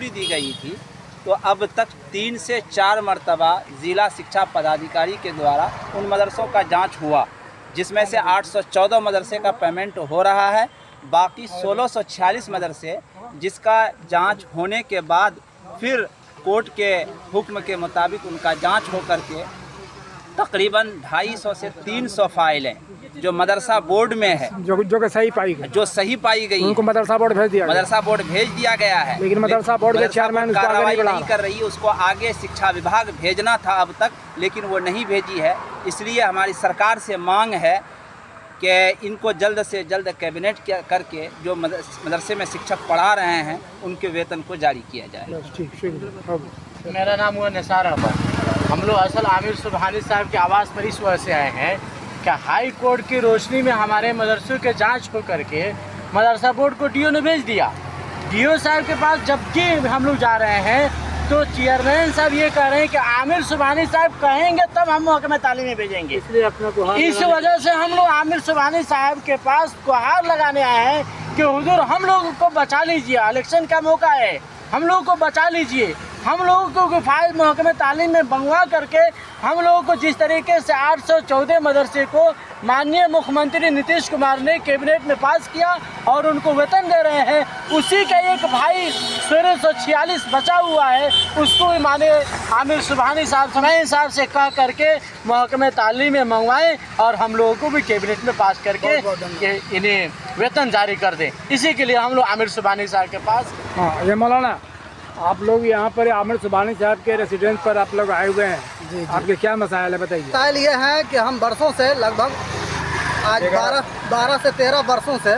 मंजूरी दी गई थी, तो अब तक 3 से 4 मरतबा ज़िला शिक्षा पदाधिकारी के द्वारा उन मदरसों का जांच हुआ, जिसमें से 814 मदरसे का पेमेंट हो रहा है। बाकी 1646 मदरसे जिसका जांच होने के बाद फिर कोर्ट के हुक्म के मुताबिक उनका जांच हो करके तकरीबन 250 से 300 फाइलें जो मदरसा बोर्ड में है, जो सही पाई गई, जो सही पाई गई, उनको मदरसा बोर्ड भेज दिया गया है। लेकिन मदरसा बोर्ड के चेयरमैन कार्रवाई नहीं कर रही, उसको आगे शिक्षा विभाग भेजना था अब तक, लेकिन वो नहीं भेजी है। इसलिए हमारी सरकार से मांग है कि इनको जल्द से जल्द कैबिनेट करके जो मदरसे में शिक्षक पढ़ा रहे हैं उनके वेतन को जारी किया जाए। मेरा नाम हुआ निसार अहमद। हम लोग असल आमिर सुबहानी साहब के आवास पर इस वजह से आए हैं कि हाई कोर्ट की रोशनी में हमारे मदरसों के जांच हो करके मदरसा बोर्ड को डीओ ने भेज दिया। डीओ साहब के पास जबकि हम लोग जा रहे हैं तो चेयरमैन साहब ये कह रहे हैं कि आमिर सुबहानी साहब कहेंगे तब हम महकमे तालीम में भेजेंगे। इसलिए अपना इस वजह से हम लोग आमिर सुबहानी साहब के पास गुहार लगाने आए हैं कि हुजूर हम लोगों को बचा लीजिए, इलेक्शन का मौका है, हम लोगों को बचा लीजिए। हम लोगों को फाइल महकमे तालीम में मंगवा करके हम लोगों को जिस तरीके से 814 मदरसे को माननीय मुख्यमंत्री नीतीश कुमार ने कैबिनेट में पास किया और उनको वेतन दे रहे हैं, उसी का एक भाई 1646 बचा हुआ है, उसको माननीय आमिर सुबहानी साहब से कह करके महकमे तालीम में मंगवाएं और हम लोगों को भी कैबिनेट में पास करके इन्हें वेतन जारी कर दें। इसी के लिए हम लोग आमिर सुबहानी साहब के पास। हाँ, ये मौलाना, आप लोग यहाँ पर आमिर सुबहानी साहब के रेसिडेंस पर आप लोग आए हुए हैं। जी। आपके क्या मसाइल है, बताइए। मसाइल ये है कि हम बरसों से लगभग आज 12 से 13 वर्षों से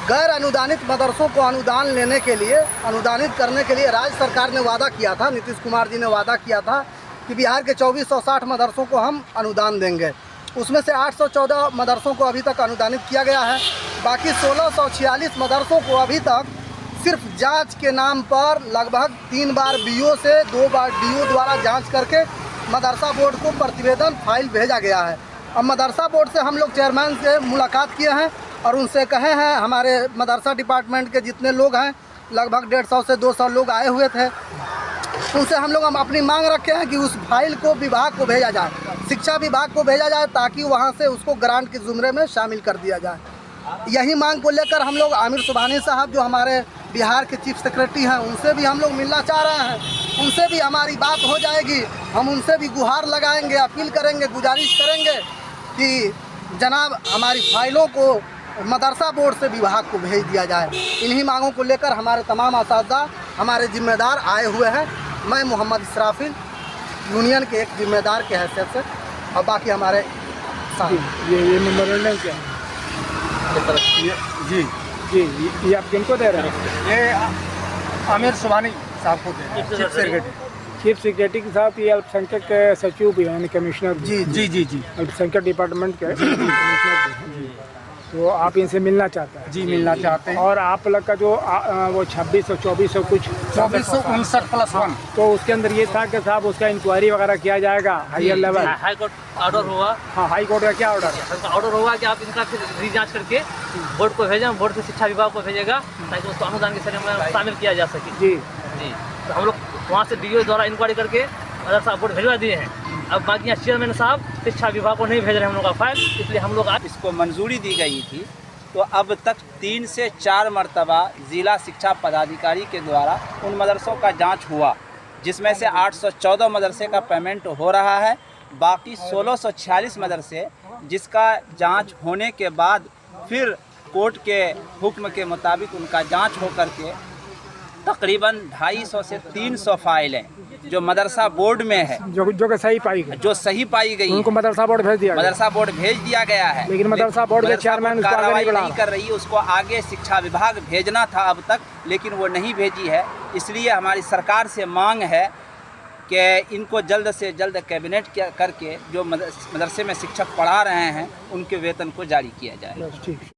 गैर अनुदानित मदरसों को अनुदान लेने के लिए, अनुदानित करने के लिए राज्य सरकार ने वादा किया था, नीतीश कुमार जी ने वादा किया था कि बिहार के 2460 मदरसों को हम अनुदान देंगे। उसमें से 814 मदरसों को अभी तक अनुदानित किया गया है। बाकी 1646 मदरसों को अभी तक सिर्फ जांच के नाम पर लगभग 3 बार बीओ से 2 बार डीओ द्वारा जांच करके मदरसा बोर्ड को प्रतिवेदन फाइल भेजा गया है। अब मदरसा बोर्ड से हम लोग चेयरमैन से मुलाकात किए हैं और उनसे कहे हैं, हमारे मदरसा डिपार्टमेंट के जितने लोग हैं लगभग 150 से 200 लोग आए हुए थे, उनसे हम लोग अपनी मांग रखे हैं कि उस फाइल को विभाग को भेजा जाए, शिक्षा विभाग को भेजा जाए, ताकि वहाँ से उसको ग्रांट के ज़ुमरे में शामिल कर दिया जाए। यही मांग को लेकर हम लोग आमिर सुबहानी साहब जो हमारे बिहार के चीफ सेक्रेटरी हैं, उनसे भी हम लोग मिलना चाह रहे हैं। उनसे भी हमारी बात हो जाएगी, हम उनसे भी गुहार लगाएंगे, अपील करेंगे, गुजारिश करेंगे कि जनाब हमारी फाइलों को मदरसा बोर्ड से विभाग को भेज दिया जाए। इन्हीं मांगों को लेकर हमारे तमाम असातिज़ा, हमारे जिम्मेदार आए हुए हैं। मैं मोहम्मद इसराफिल यूनियन के एक जिम्मेदार के हैसियत से, और बाकी हमारे साथ ये मेमोरेंडम क्या है? जी, ये आप किनको दे रहे हैं? ये आमिर सुबहानी साहब को दे रहे हैं, चीफ सेक्रेटरी के साथ ये अल्पसंख्यक के सचिव भी हैं, कमिश्नर। जी, अल्पसंख्यक डिपार्टमेंट के कमिश्नर भी। तो आप इनसे मिलना चाहते हैं? जी, मिलना चाहते हैं। और आप लोग का जो वो 2600 2400 कुछ 2459+1, तो उसके अंदर ये था कि साहब उसका इंक्वायरी वगैरह किया जाएगा higher level. High court order होगा। हाँ, हाई कोर्ट का क्या ऑर्डर है? ऑर्डर होगा कि आप इनका फिर रीजांच करके बोर्ड को भेजें, बोर्ड से शिक्षा विभाग को भेजेगा ताकि उसको अनुदान के श्रेणी में शामिल किया जा सके। जी, तो हम लोग वहाँ से डीओ द्वारा इंक्वायरी करके मदरसा बोर्ड भेजवा दिए हैं। अब बाकी चेयरमैन साहब शिक्षा विभाग को नहीं भेज रहे हैं हम लोग का फाइल, इसलिए हम लोग इसको मंजूरी दी गई थी, तो अब तक 3 से 4 मरतबा ज़िला शिक्षा पदाधिकारी के द्वारा उन मदरसों का जांच हुआ, जिसमें से 814 मदरसे का पेमेंट हो रहा है। बाकी 1646 मदरसे जिसका जांच होने के बाद फिर कोर्ट के हुक्म के मुताबिक उनका जांच हो करके तकरीबन 250 से 300 फाइलें जो मदरसा बोर्ड में है, जो सही पाई गई, जो सही पाई गई, उनको मदरसा बोर्ड भेज दिया गया है। लेकिन मदरसा बोर्ड के चेयरमैन कार्रवाई नहीं कर रही, उसको आगे शिक्षा विभाग भेजना था अब तक, लेकिन वो नहीं भेजी है। इसलिए हमारी सरकार से मांग है कि इनको जल्द से जल्द कैबिनेट करके जो मदरसे में शिक्षक पढ़ा रहे हैं उनके वेतन को जारी किया जाए।